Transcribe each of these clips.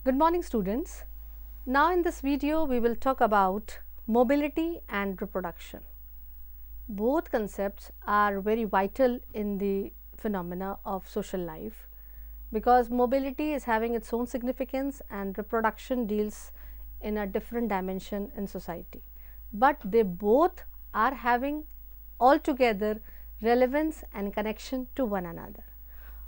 Good morning, students. Now in this video we will talk about mobility and reproduction. Both concepts are very vital in the phenomena of social life because mobility is having its own significance and reproduction deals in a different dimension in society. But they both are having altogether relevance and connection to one another.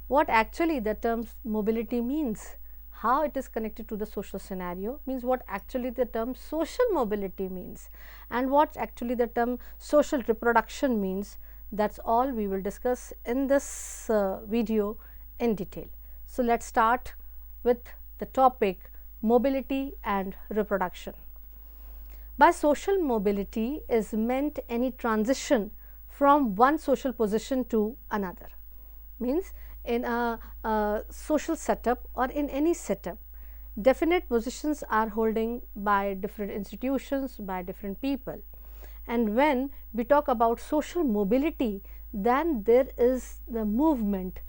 What actually the term mobility means, how it is connected to the social scenario, means what actually the term social mobility means, and what actually the term social reproduction means, that's all we will discuss in this video in detail. So let's start with the topic mobility and reproduction. By social mobility is meant any transition from one social position to another. Means in a social setup or in any setup, definite positions are holding by different institutions, by different people. And when we talk about social mobility, then there is the movement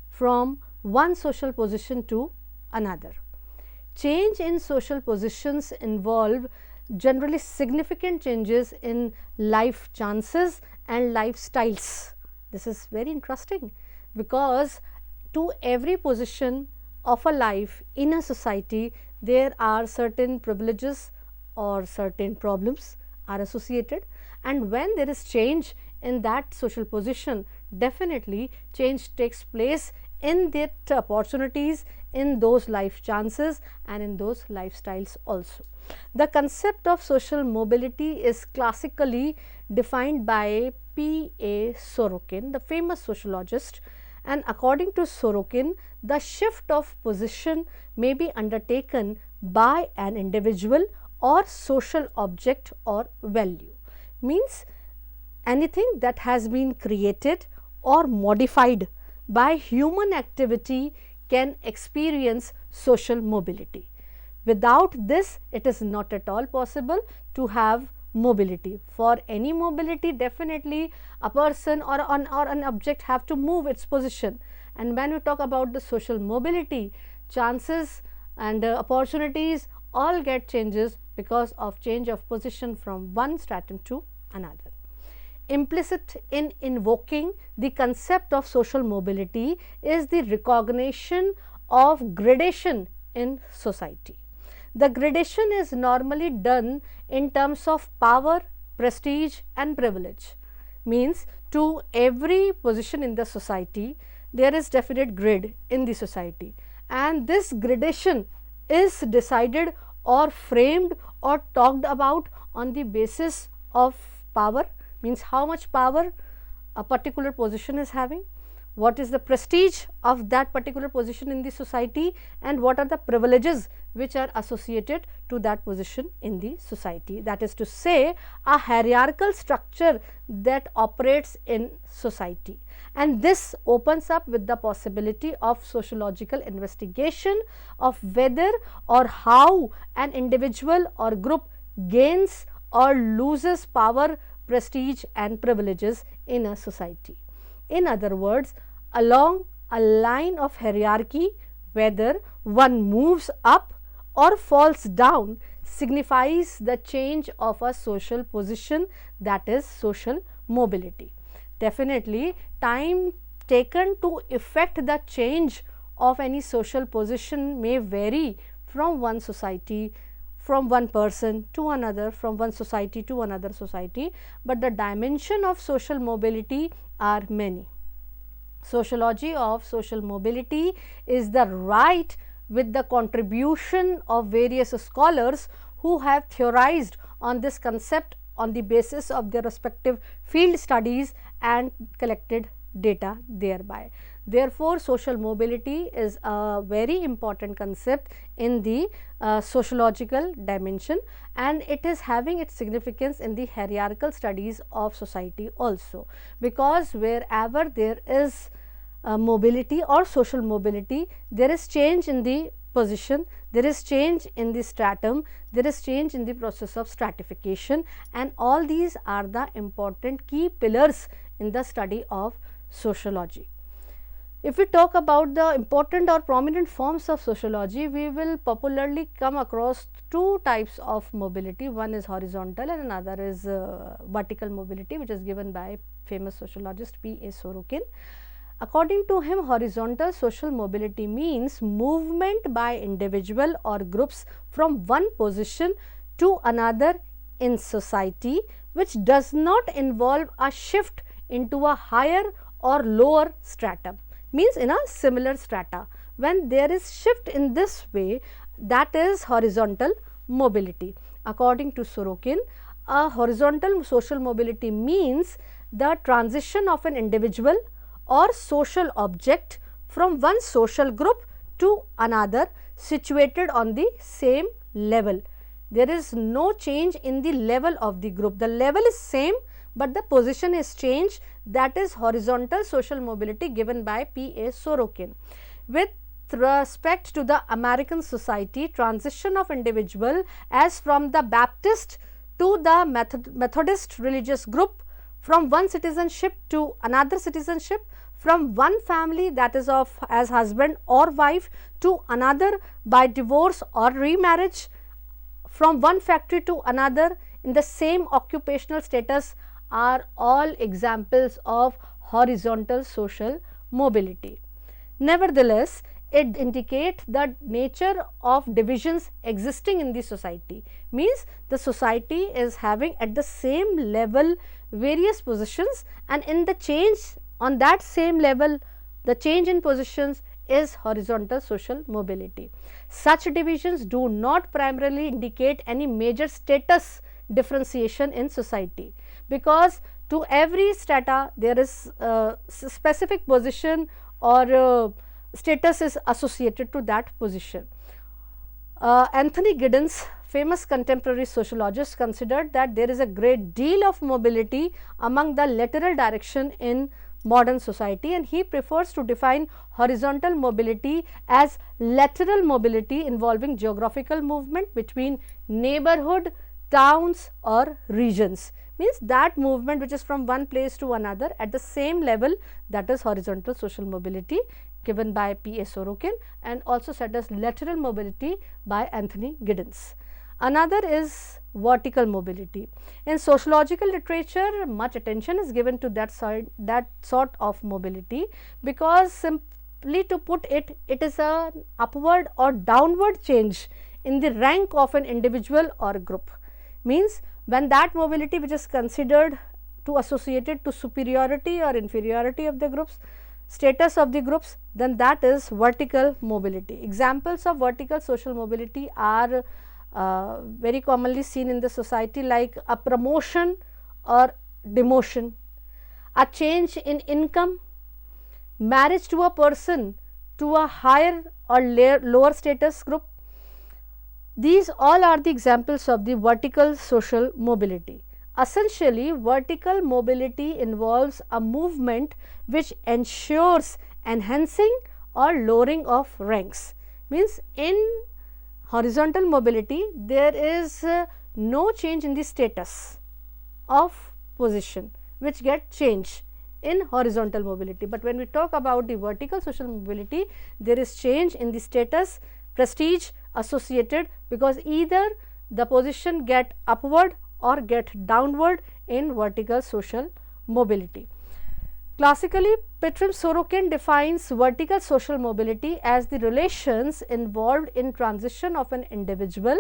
from one social position to another. Change in social positions involve generally significant changes in life chances and lifestyles. This is very interesting because to every position of a life in a society, there are certain privileges or certain problems are associated, and when there is change in that social position, definitely change takes place in that opportunities, in those life chances and in those lifestyles also. The concept of social mobility is classically defined by P.A. Sorokin, the famous sociologist, and according to Sorokin, the shift of position may be undertaken by an individual or social object or value. Means anything that has been created or modified by human activity can experience social mobility. Without this, it is not at all possible to have mobility. For any mobility, definitely a person or an object have to move its position. And when we talk about the social mobility, chances and opportunities all get changes because of change of position from one stratum to another. Implicit in invoking the concept of social mobility is the recognition of gradation in society. The gradation is normally done in terms of power, prestige and privilege. Means to every position in the society, there is definite grade in the society, and this gradation is decided or framed or talked about on the basis of power. Means how much power a particular position is having, what is the prestige of that particular position in the society, and what are the privileges which are associated to that position in the society. That is to say, a hierarchical structure that operates in society, and this opens up with the possibility of sociological investigation of whether or how an individual or group gains or loses power, prestige and privileges in a society. In other words, along a line of hierarchy, whether one moves up or falls down signifies the change of a social position, that is social mobility. Definitely, time taken to effect the change of any social position may vary from one society, from one person to another, from one society to another society, but the dimension of social mobility are many. Sociology of social mobility is the right with the contribution of various scholars who have theorized on this concept on the basis of their respective field studies and collected data thereby. Therefore, social mobility is a very important concept in the sociological dimension, and it is having its significance in the hierarchical studies of society also, because wherever there is mobility or social mobility, there is change in the position, there is change in the stratum, there is change in the process of stratification, and all these are the important key pillars in the study of sociology. If we talk about the important or prominent forms of sociology, we will popularly come across two types of mobility. One is horizontal and another is vertical mobility, which is given by famous sociologist P.A. Sorokin. According to him, horizontal social mobility means movement by individual or groups from one position to another in society, which does not involve a shift into a higher or lower stratum, means in a similar strata. When there is shift in this way, that is horizontal mobility. According to Sorokin, a horizontal social mobility means the transition of an individual or social object from one social group to another situated on the same level. There is no change in the level of the group. The level is same, but the position is changed. That is horizontal social mobility given by P.A. Sorokin. With respect to the American society, transition of individual as from the Baptist to the Methodist religious group, from one citizenship to another citizenship, from one family, that is of as husband or wife, to another by divorce or remarriage, from one factory to another in the same occupational status, are all examples of horizontal social mobility. Nevertheless, it indicates the nature of divisions existing in the society, means the society is having at the same level various positions, and in the change on that same level, the change in positions is horizontal social mobility. Such divisions do not primarily indicate any major status differentiation in society, because to every strata there is a specific position or status is associated to that position. Anthony Giddens, famous contemporary sociologist, considered that there is a great deal of mobility among the lateral direction in modern society, and he prefers to define horizontal mobility as lateral mobility involving geographical movement between neighborhood, towns or regions, means that movement which is from one place to another at the same level, that is horizontal social mobility given by P.A. Sorokin, and also said as lateral mobility by Anthony Giddens. Another is vertical mobility. In sociological literature, much attention is given to that sort of mobility, because simply to put it, it is an upward or downward change in the rank of an individual or group. Means when that mobility which is considered to associated to superiority or inferiority of the groups, status of the groups, then that is vertical mobility. Examples of vertical social mobility are very commonly seen in the society, like a promotion or demotion, a change in income, marriage to a person to a higher or lower status group. These all are the examples of the vertical social mobility. Essentially, vertical mobility involves a movement which ensures enhancing or lowering of ranks. Means in horizontal mobility, there is no change in the status of position which get changed in horizontal mobility. But when we talk about the vertical social mobility, there is change in the status, prestige associated, because either the position get upward or get downward in vertical social mobility. Classically, P.A. Sorokin defines vertical social mobility as the relations involved in transition of an individual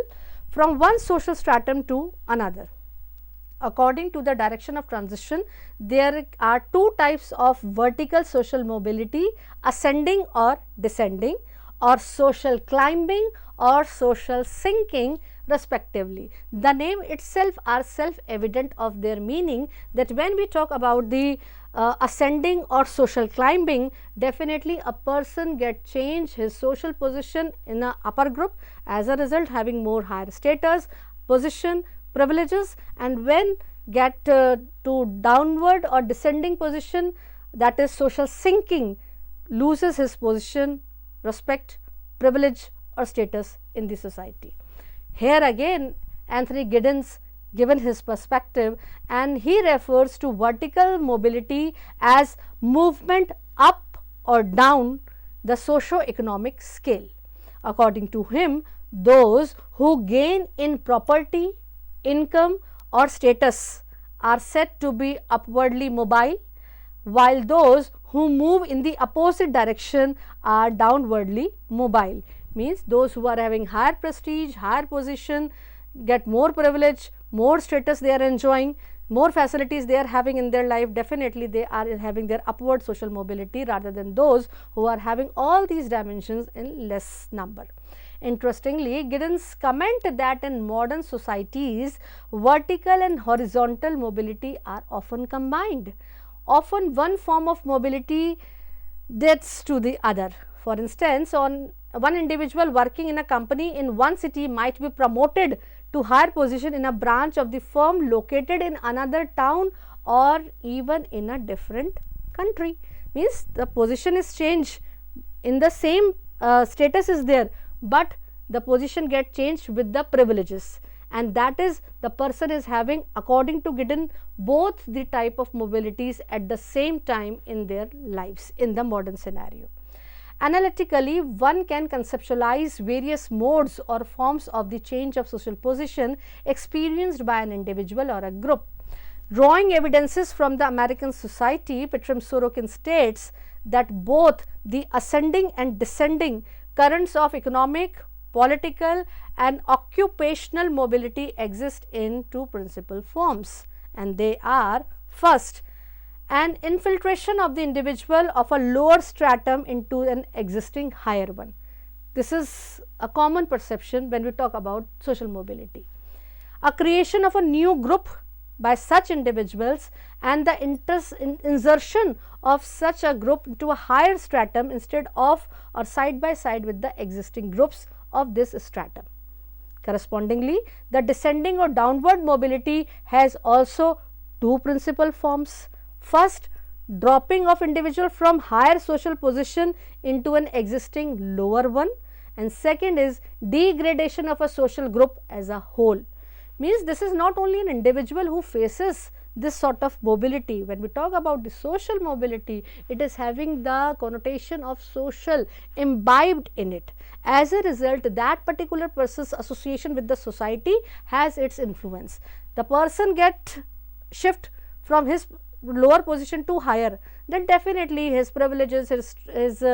from one social stratum to another. According to the direction of transition, there are two types of vertical social mobility: ascending or descending, or social climbing or social sinking respectively. The name itself are self-evident of their meaning, that when we talk about the ascending or social climbing, definitely a person get change his social position in a upper group, as a result having more higher status, position, privileges, and when get to downward or descending position, that is social sinking, loses his position, respect, privilege or status in the society. Here again Anthony Giddens given his perspective, and he refers to vertical mobility as movement up or down the socio-economic scale. According to him, those who gain in property, income or status are said to be upwardly mobile, while those who move in the opposite direction are downwardly mobile. Means those who are having higher prestige, higher position, get more privilege, more status they are enjoying, more facilities they are having in their life, definitely they are having their upward social mobility, rather than those who are having all these dimensions in less number. Interestingly, Giddens comment that in modern societies, vertical and horizontal mobility are often combined. Often one form of mobility leads to the other. For instance, one individual working in a company in one city might be promoted to higher position in a branch of the firm located in another town or even in a different country. Means the position is changed, in the same status is there, but the position get changed with the privileges, and that is the person is having, according to Giddens, both the type of mobilities at the same time in their lives in the modern scenario. Analytically, one can conceptualize various modes or forms of the change of social position experienced by an individual or a group. Drawing evidences from the American society, Petram Sorokin states that both the ascending and descending currents of economic, political and occupational mobility exist in two principal forms, and they are: first, an infiltration of the individual of a lower stratum into an existing higher one. This is a common perception when we talk about social mobility. A creation of a new group by such individuals and the insertion of such a group into a higher stratum instead of or side by side with the existing groups of this stratum. Correspondingly, the descending or downward mobility has also two principal forms. First, dropping of individual from higher social position into an existing lower one, and second is degradation of a social group as a whole. Means this is not only an individual who faces this sort of mobility. When we talk about the social mobility, it is having the connotation of social imbibed in it. As a result, that particular person's association with the society has its influence. The person get shift from his lower position to higher, then definitely his privileges, his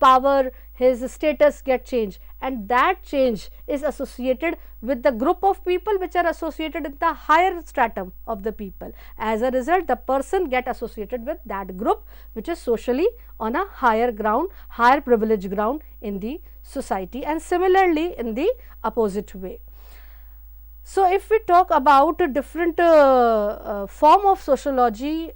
power, his status get changed, and that change is associated with the group of people which are associated in the higher stratum of the people. As a result, the person get associated with that group which is socially on a higher ground, higher privilege ground in the society, and similarly in the opposite way. So, if we talk about a different form of sociology,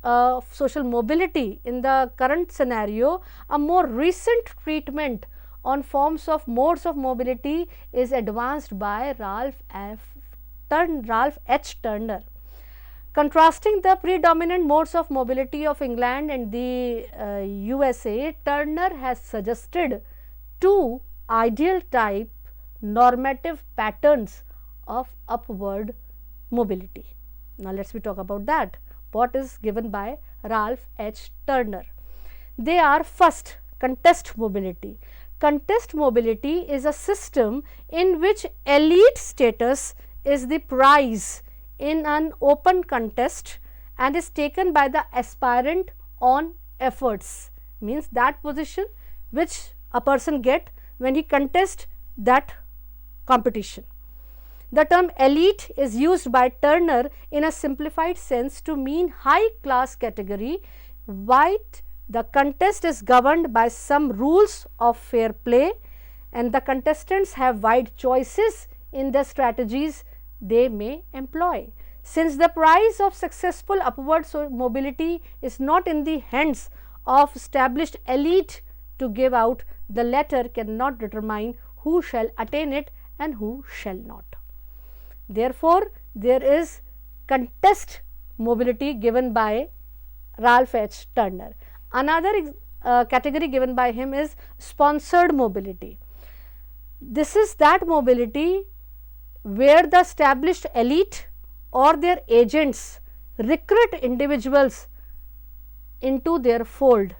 social mobility in the current scenario, a more recent treatment on forms of modes of mobility is advanced by Ralph H. Turner. Contrasting the predominant modes of mobility of England and the USA, Turner has suggested two ideal type normative patterns of upward mobility. Now, let us talk about that. What is given by Ralph H. Turner? They are: first, contest mobility. Contest mobility is a system in which elite status is the prize in an open contest and is taken by the aspirant on efforts. Means that position which a person get when he contests that competition. The term elite is used by Turner in a simplified sense to mean high class category, while the contest is governed by some rules of fair play and the contestants have wide choices in the strategies they may employ. Since the prize of successful upward mobility is not in the hands of established elite to give out, the latter cannot determine who shall attain it and who shall not. Therefore, there is contest mobility given by Ralph H. Turner. Another category given by him is sponsored mobility. This is that mobility where the established elite or their agents recruit individuals into their fold.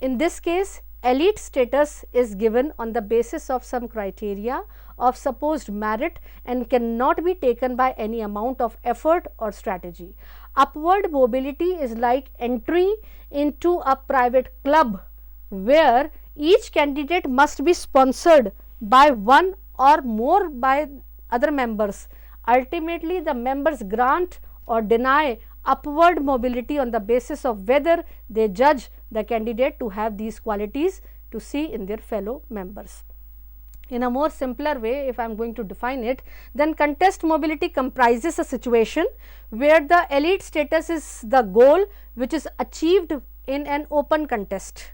In this case, elite status is given on the basis of some criteria of supposed merit and cannot be taken by any amount of effort or strategy. Upward mobility is like entry into a private club where each candidate must be sponsored by one or more by other members. Ultimately, the members grant or deny upward mobility on the basis of whether they judge the candidate to have these qualities to see in their fellow members. In a more simpler way, if I am going to define it, then contest mobility comprises a situation where the elite status is the goal which is achieved in an open contest.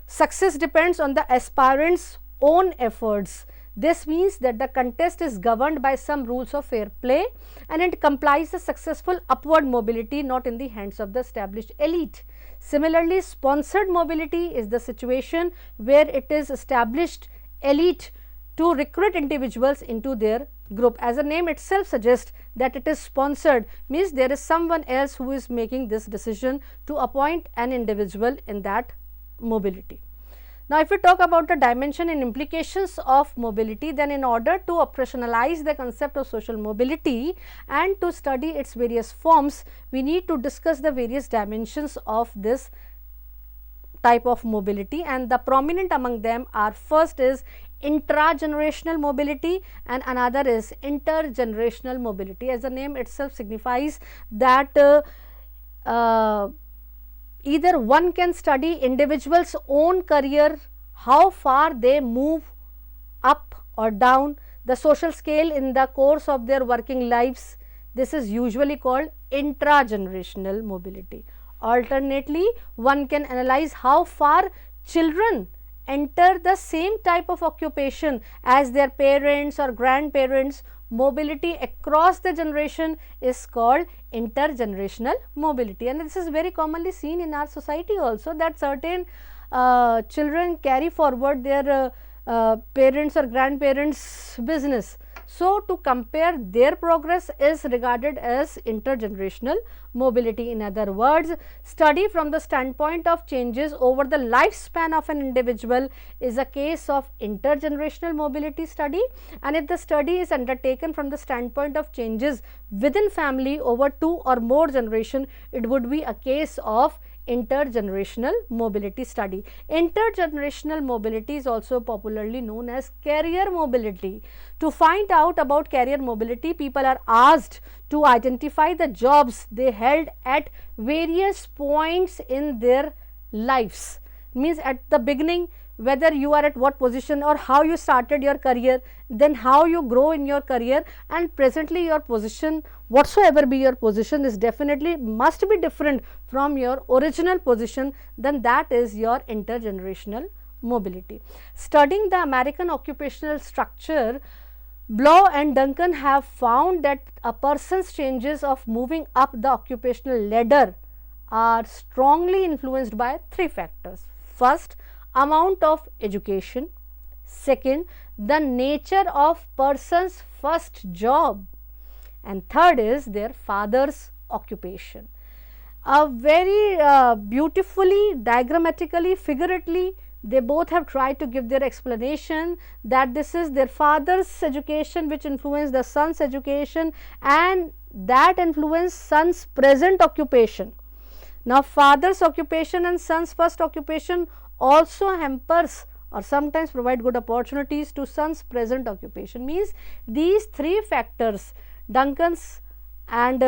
Success depends on the aspirant's own efforts. This means that the contest is governed by some rules of fair play and it complies the successful upward mobility not in the hands of the established elite. Similarly, sponsored mobility is the situation where it is established elite to recruit individuals into their group. As the name itself suggests that it is sponsored, means there is someone else who is making this decision to appoint an individual in that mobility. Now, if we talk about the dimension and implications of mobility, then in order to operationalize the concept of social mobility and to study its various forms, we need to discuss the various dimensions of this type of mobility, and the prominent among them are: first is intragenerational mobility and another is intergenerational mobility. As the name itself signifies that either one can study individual's own career, how far they move up or down the social scale in the course of their working lives. This is usually called intragenerational mobility. Alternately, one can analyze how far children enter the same type of occupation as their parents or grandparents. Mobility across the generation is called intergenerational mobility, and this is very commonly seen in our society also, that certain children carry forward their parents or grandparents' business. So, to compare their progress is regarded as intergenerational mobility. In other words, study from the standpoint of changes over the lifespan of an individual is a case of intergenerational mobility study, and if the study is undertaken from the standpoint of changes within family over 2 or more generation, it would be a case of intergenerational mobility study. Intergenerational mobility is also popularly known as career mobility. To find out about career mobility, people are asked to identify the jobs they held at various points in their lives. Means at the beginning, whether you are at what position or how you started your career, then how you grow in your career, and presently your position, whatsoever be your position, is definitely must be different from your original position, then that is your intergenerational mobility. Studying the American occupational structure, Blow and Duncan have found that a person's changes of moving up the occupational ladder are strongly influenced by 3 factors. First, amount of education. Second, the nature of person's first job, and third is their father's occupation. A very beautifully, diagrammatically, figuratively, they both have tried to give their explanation that this is their father's education which influenced the son's education, and that influenced son's present occupation. Now, father's occupation and son's first occupation also hampers or sometimes provide good opportunities to son's present occupation. Means these 3 factors Duncan's and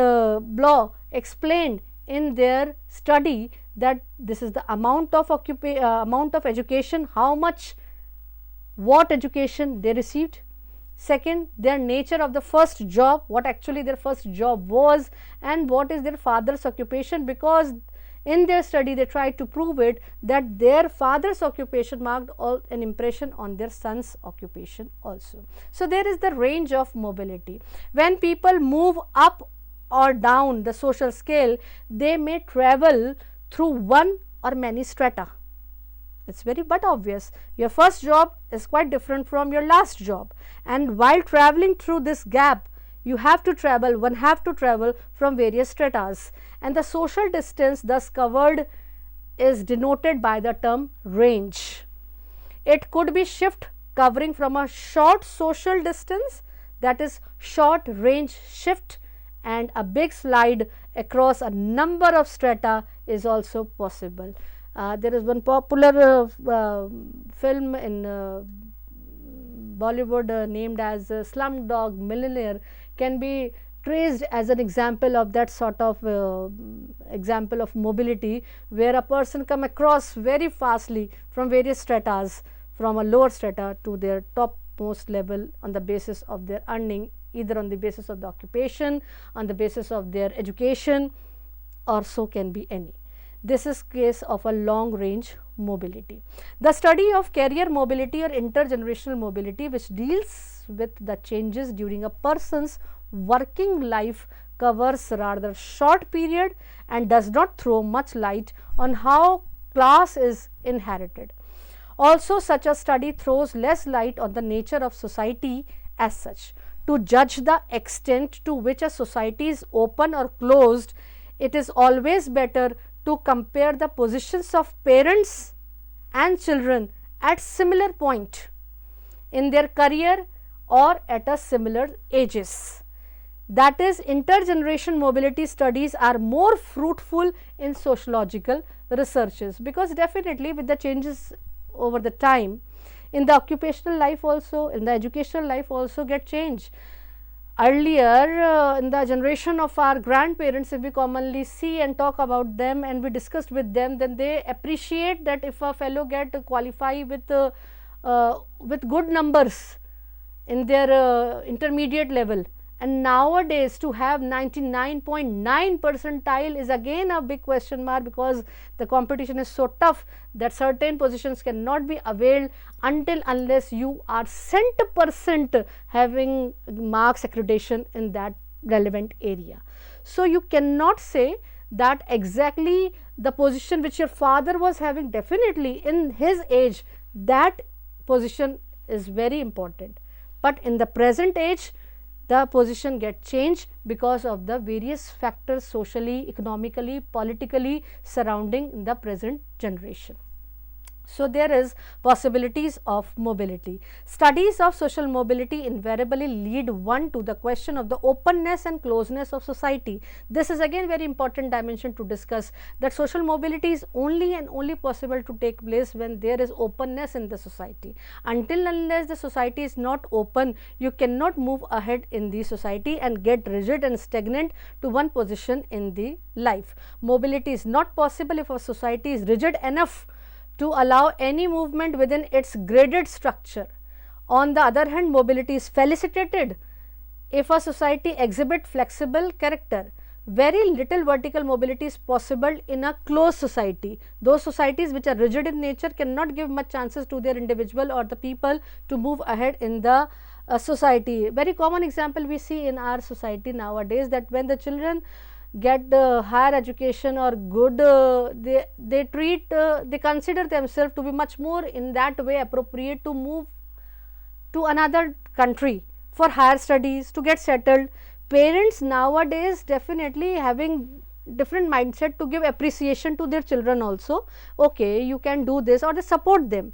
Blow explained in their study, that this is the amount of education, how much, what education they received. Second, their nature of the first job, what actually their first job was, and what is their father's occupation, because in their study they tried to prove it that their father's occupation marked an impression on their son's occupation also. So, there is the range of mobility. When people move up or down the social scale, they may travel through one or many strata. It is very but obvious. Your first job is quite different from your last job, and while traveling through this gap, one have to travel from various stratas, and the social distance thus covered is denoted by the term range. It could be shift covering from a short social distance, that is short range shift, and a big slide across a number of strata is also possible. There is one popular film in Bollywood named as Slumdog Millionaire, can be traced as an example of that sort of example of mobility, where a person come across very fastly from various stratas, from a lower strata to their topmost level on the basis of their earning, either on the basis of the occupation, on the basis of their education, or so can be any. This is case of a long range mobility. The study of career mobility or intergenerational mobility, which deals with the changes during a person's working life, covers rather short period and does not throw much light on how class is inherited. Also, such a study throws less light on the nature of society as such. To judge the extent to which a society is open or closed, it is always better to compare the positions of parents and children at similar point in their career or at a similar ages. That is, intergeneration mobility studies are more fruitful in sociological researches, because definitely with the changes over the time in the occupational life also, in the educational life also get changed. Earlier in the generation of our grandparents, if we commonly see and talk about them and we discussed with them, then they appreciate that if a fellow get qualify with good numbers in their intermediate level. And nowadays to have 99.9 percentile is again a big question mark, because the competition is so tough that certain positions cannot be availed until unless you are cent% having marks accreditation in that relevant area. So you cannot say that exactly the position which your father was having, definitely in his age that position is very important, but in the present age the position get changed because of the various factors socially, economically, politically surrounding the present generation. So there is possibilities of mobility. Studies of social mobility invariably lead one to the question of the openness and closeness of society. This is again very important dimension to discuss, that social mobility is only and only possible to take place when there is openness in the society. Until unless the society is not open, you cannot move ahead in the society and get rigid and stagnant to one position in the life. Mobility is not possible if a society is rigid enough to allow any movement within its graded structure. On the other hand, mobility is felicitated if a society exhibits flexible character. Very little vertical mobility is possible in a closed society. Those societies which are rigid in nature cannot give much chances to their individual or the people to move ahead in the society. Very common example we see in our society nowadays, that when the children get higher education or good, they consider themselves to be much more in that way appropriate to move to another country for higher studies, to get settled. Parents nowadays definitely having different mindset to give appreciation to their children also. Okay, you can do this, or they support them,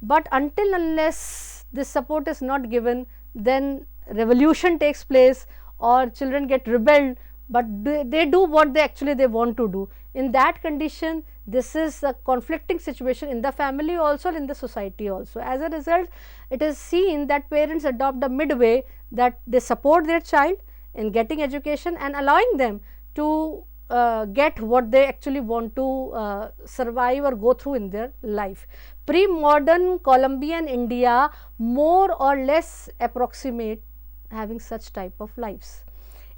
but until unless this support is not given, then revolution takes place or children get rebelled, but they do what they want to do. In that condition, this is a conflicting situation in the family also, in the society also. As a result, it is seen that parents adopt a midway, that they support their child in getting education and allowing them to get what they actually want to survive or go through in their life. Pre-modern Colombian India more or less approximate having such type of lives.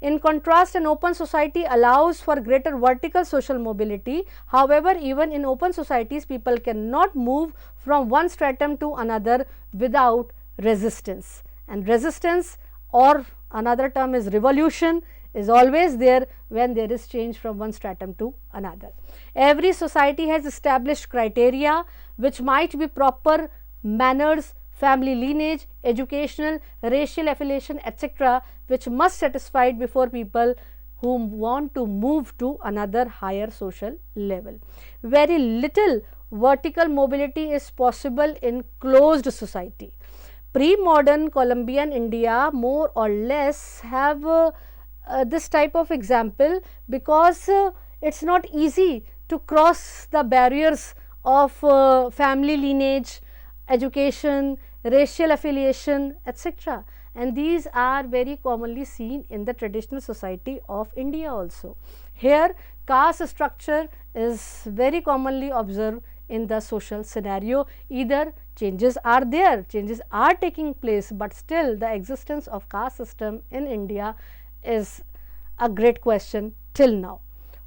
In contrast, an open society allows for greater vertical social mobility. However, even in open societies, people cannot move from one stratum to another without resistance. And resistance, or another term is revolution, is always there when there is change from one stratum to another. Every society has established criteria which might be proper manners, family lineage, educational, racial affiliation, etc., which must satisfied before people who want to move to another higher social level. Very little vertical mobility is possible in closed society. Pre-modern Columbian India more or less have this type of example, because it's not easy to cross the barriers of family lineage, education, racial affiliation, etc. And these are very commonly seen in the traditional society of India also. Here caste structure is very commonly observed in the social scenario. Either changes are there, changes are taking place, but still the existence of caste system in India is a great question till now.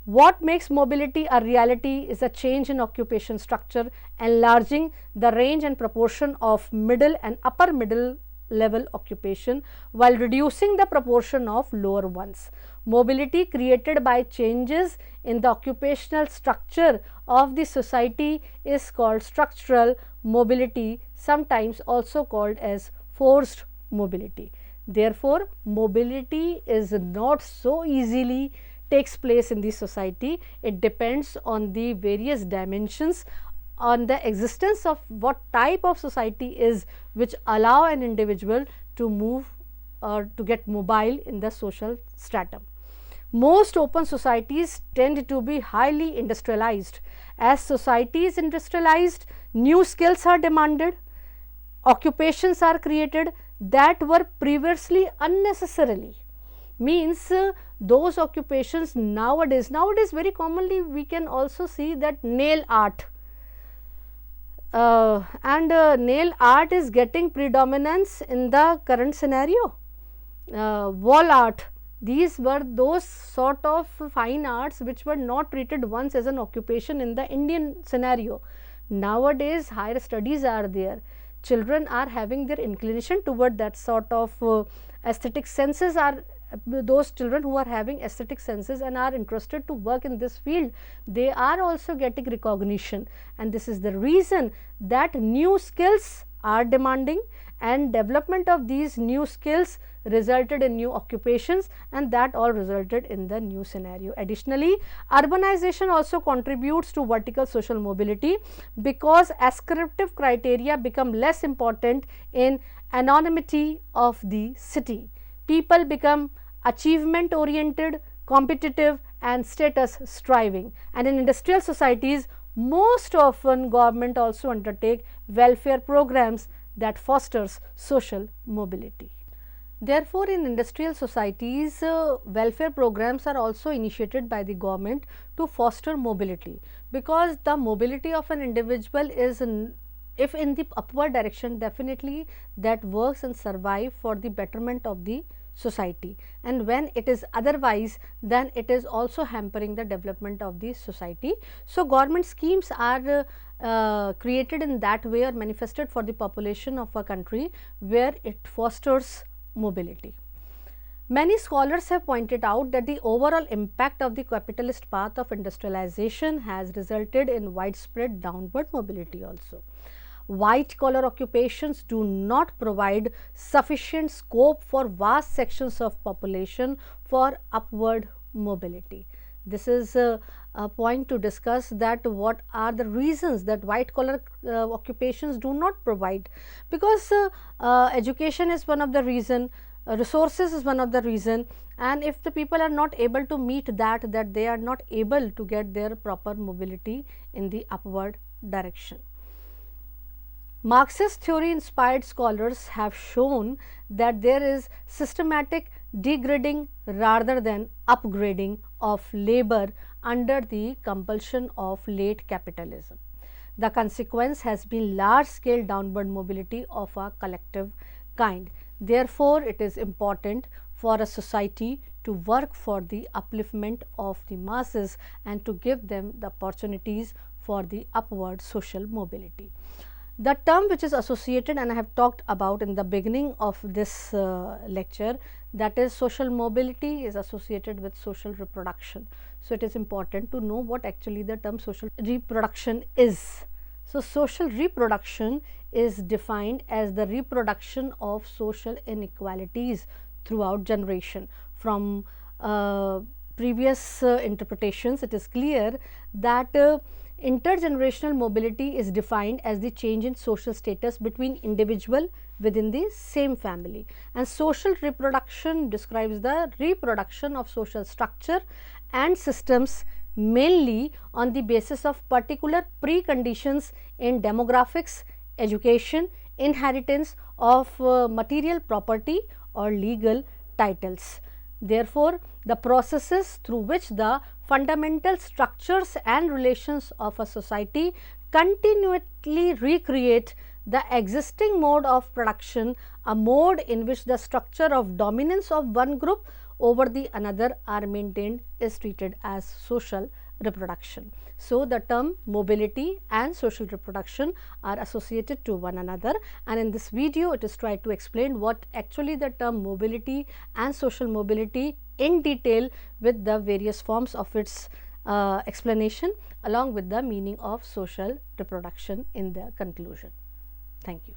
What makes mobility a reality is a change in occupation structure, enlarging the range and proportion of middle and upper middle level occupation while reducing the proportion of lower ones. Mobility created by changes in the occupational structure of the society is called structural mobility, sometimes also called as forced mobility. Therefore, mobility is not so easily takes place in the society. It depends on the various dimensions, on the existence of what type of society is which allow an individual to move or to get mobile in the social stratum. Most open societies tend to be highly industrialized. As society is industrialized, new skills are demanded, occupations are created that were previously unnecessarily. Means those occupations nowadays very commonly we can also see that nail art, nail art is getting predominance in the current scenario. Wall art, these were those sort of fine arts which were not treated once as an occupation in the Indian scenario. Nowadays higher studies are there, children are having their inclination toward that sort of aesthetic senses, are those children who are having aesthetic senses and are interested to work in this field, they are also getting recognition, and this is the reason that new skills are demanding, and development of these new skills resulted in new occupations, and that all resulted in the new scenario. Additionally, urbanization also contributes to vertical social mobility, because ascriptive criteria become less important in anonymity of the city. People become achievement oriented, competitive and status striving, and in industrial societies most often government also undertake welfare programs that fosters social mobility. Therefore, in industrial societies, welfare programs are also initiated by the government to foster mobility, because the mobility of an individual is if in the upward direction, definitely that works and survive for the betterment of the society, and when it is otherwise, then it is also hampering the development of the society. So, government schemes are created in that way or manifested for the population of a country where it fosters mobility. Many scholars have pointed out that the overall impact of the capitalist path of industrialization has resulted in widespread downward mobility also. White collar occupations do not provide sufficient scope for vast sections of population for upward mobility. This is a point to discuss, that what are the reasons that white collar occupations do not provide, because education is one of the reason, resources is one of the reason, and if the people are not able to meet that they are not able to get their proper mobility in the upward direction. Marxist theory inspired scholars have shown that there is systematic degrading rather than upgrading of labor under the compulsion of late capitalism. The consequence has been large scale downward mobility of a collective kind. Therefore, it is important for a society to work for the upliftment of the masses and to give them the opportunities for the upward social mobility. The term which is associated, and I have talked about in the beginning of this lecture, that is social mobility is associated with social reproduction. So, it is important to know what actually the term social reproduction is. So, social reproduction is defined as the reproduction of social inequalities throughout generation, from previous interpretations, it is clear that intergenerational mobility is defined as the change in social status between individual within the same family, and social reproduction describes the reproduction of social structure and systems mainly on the basis of particular preconditions in demographics, education, inheritance of material property or legal titles. Therefore, the processes through which the fundamental structures and relations of a society continually recreate the existing mode of production, a mode in which the structure of dominance of one group over the another are maintained, is treated as social reproduction. So, the term mobility and social reproduction are associated to one another, and in this video it is tried to explain what actually the term mobility and social mobility in detail with the various forms of its explanation along with the meaning of social reproduction in the conclusion. Thank you.